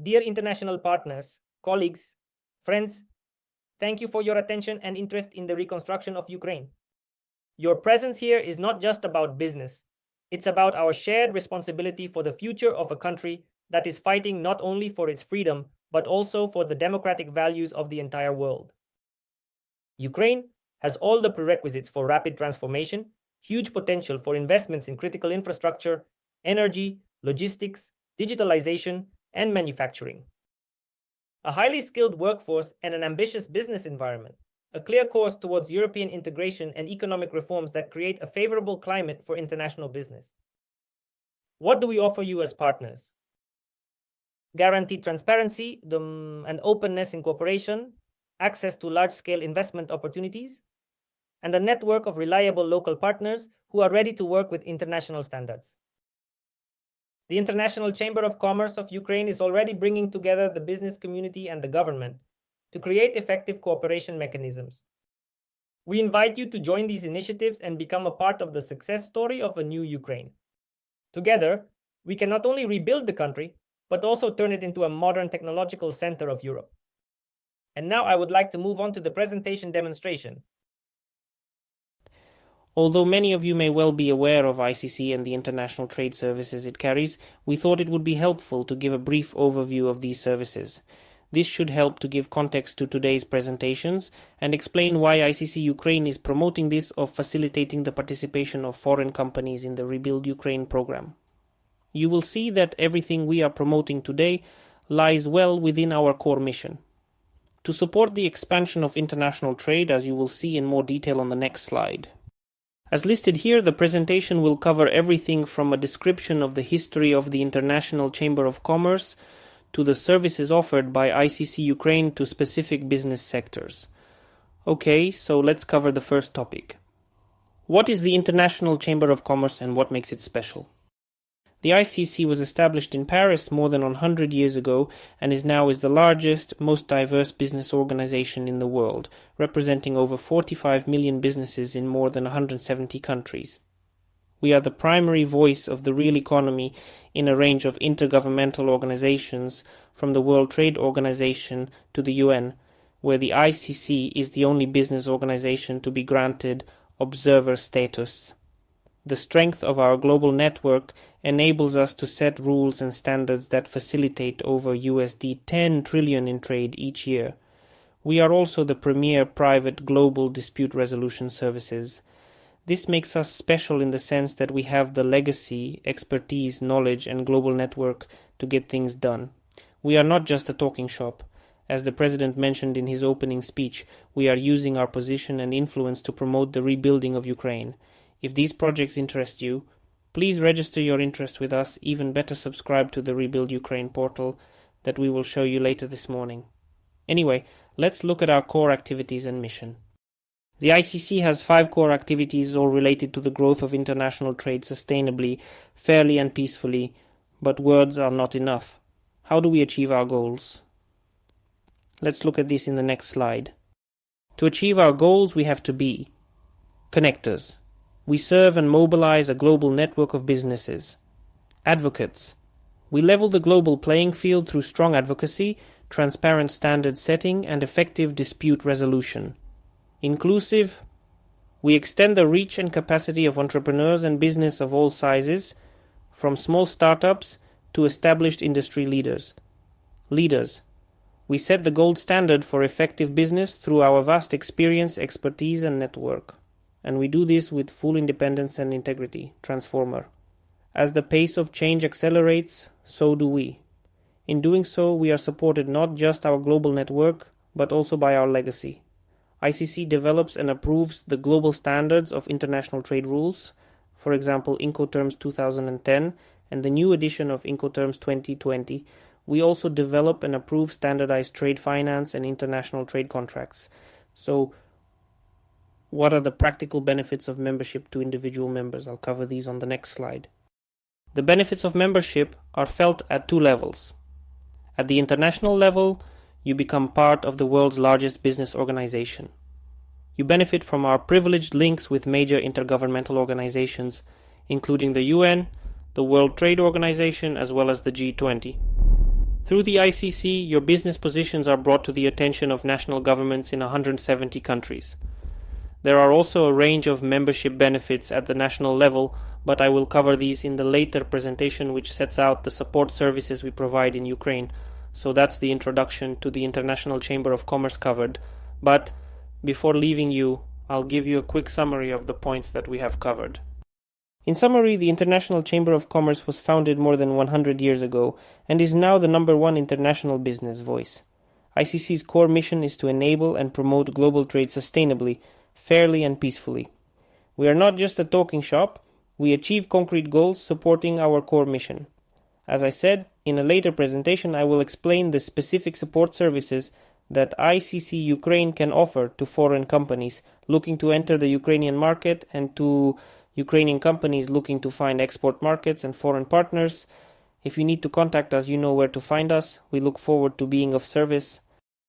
Dear international partners, colleagues, friends, thank you for your attention and interest in the reconstruction of Ukraine. Your presence here is not just about business, it's about our shared responsibility for the future of a country that is fighting not only for its freedom, but also for the democratic values of the entire world. Ukraine has all the prerequisites for rapid transformation, huge potential for investments in critical infrastructure, energy, logistics, digitalization, and manufacturing. A highly skilled workforce and an ambitious business environment, a clear course towards European integration and economic reforms that create a favorable climate for international business. What do we offer you as partners? Guaranteed transparency and openness in cooperation, access to large-scale investment opportunities, and a network of reliable local partners who are ready to work with international standards. The International Chamber of Commerce of Ukraine is already bringing together the business community and the government to create effective cooperation mechanisms. We invite you to join these initiatives and become a part of the success story of a new Ukraine. Together, we can not only rebuild the country, but also turn it into a modern technological center of Europe. And now I would like to move on to the presentation demonstration. Although many of you may well be aware of ICC and the international trade services it carries, we thought it would be helpful to give a brief overview of these services. This should help to give context to today's presentations and explain why ICC Ukraine is promoting this or facilitating the participation of foreign companies in the Rebuild Ukraine program. You will see that everything we are promoting today lies well within our core mission. To support the expansion of international trade, as you will see in more detail on the next slide. As listed here, the presentation will cover everything from a description of the history of the International Chamber of Commerce to the services offered by ICC Ukraine to specific business sectors. Okay, so let's cover the first topic. What is the International Chamber of Commerce and what makes it special? The ICC was established in Paris more than 100 years ago and is the largest, most diverse business organization in the world, representing over 45 million businesses in more than 170 countries. We are the primary voice of the real economy in a range of intergovernmental organizations, from the World Trade Organization to the UN, where the ICC is the only business organization to be granted observer status. The strength of our global network enables us to set rules and standards that facilitate over USD 10 trillion in trade each year. We are also the premier private global dispute resolution services. This makes us special in the sense that we have the legacy, expertise, knowledge, and global network to get things done. We are not just a talking shop. As the President mentioned in his opening speech, we are using our position and influence to promote the rebuilding of Ukraine. If these projects interest you, please register your interest with us, even better subscribe to the Rebuild Ukraine portal that we will show you later this morning. Anyway, let's look at our core activities and mission. The ICC has 5 core activities all related to the growth of international trade sustainably, fairly and peacefully, but words are not enough. How do we achieve our goals? Let's look at this in the next slide. To achieve our goals, we have to be connectors. We serve and mobilize a global network of businesses. Advocates. We level the global playing field through strong advocacy, transparent standard setting, and effective dispute resolution. Inclusive. We extend the reach and capacity of entrepreneurs and business of all sizes, from small startups to established industry leaders. Leaders. We set the gold standard for effective business through our vast experience, expertise, and network. And we do this with full independence and integrity. Transformer. As the pace of change accelerates, so do we. In doing so, we are supported not just our global network, but also by our legacy. ICC develops and approves the global standards of international trade rules, for example Incoterms 2010 and the new edition of Incoterms 2020. We also develop and approve standardized trade finance and international trade contracts. So, what are the practical benefits of membership to individual members? I'll cover these on the next slide. The benefits of membership are felt at 2 levels. At the international level, you become part of the world's largest business organization. You benefit from our privileged links with major intergovernmental organizations, including the UN, the World Trade Organization, as well as the G20. Through the ICC, your business positions are brought to the attention of national governments in 170 countries. There are also a range of membership benefits at the national level, but I will cover these in the later presentation, which sets out the support services we provide in Ukraine. So that's the introduction to the International Chamber of Commerce covered. But before leaving you, I'll give you a quick summary of the points that we have covered. In summary, the International Chamber of Commerce was founded more than 100 years ago and is now the #1 international business voice. ICC's core mission is to enable and promote global trade sustainably, fairly and peacefully. We are not just a talking shop, we achieve concrete goals supporting our core mission. As I said, in a later presentation I will explain the specific support services that ICC Ukraine can offer to foreign companies looking to enter the Ukrainian market and to Ukrainian companies looking to find export markets and foreign partners. If you need to contact us, you know where to find us. We look forward to being of service.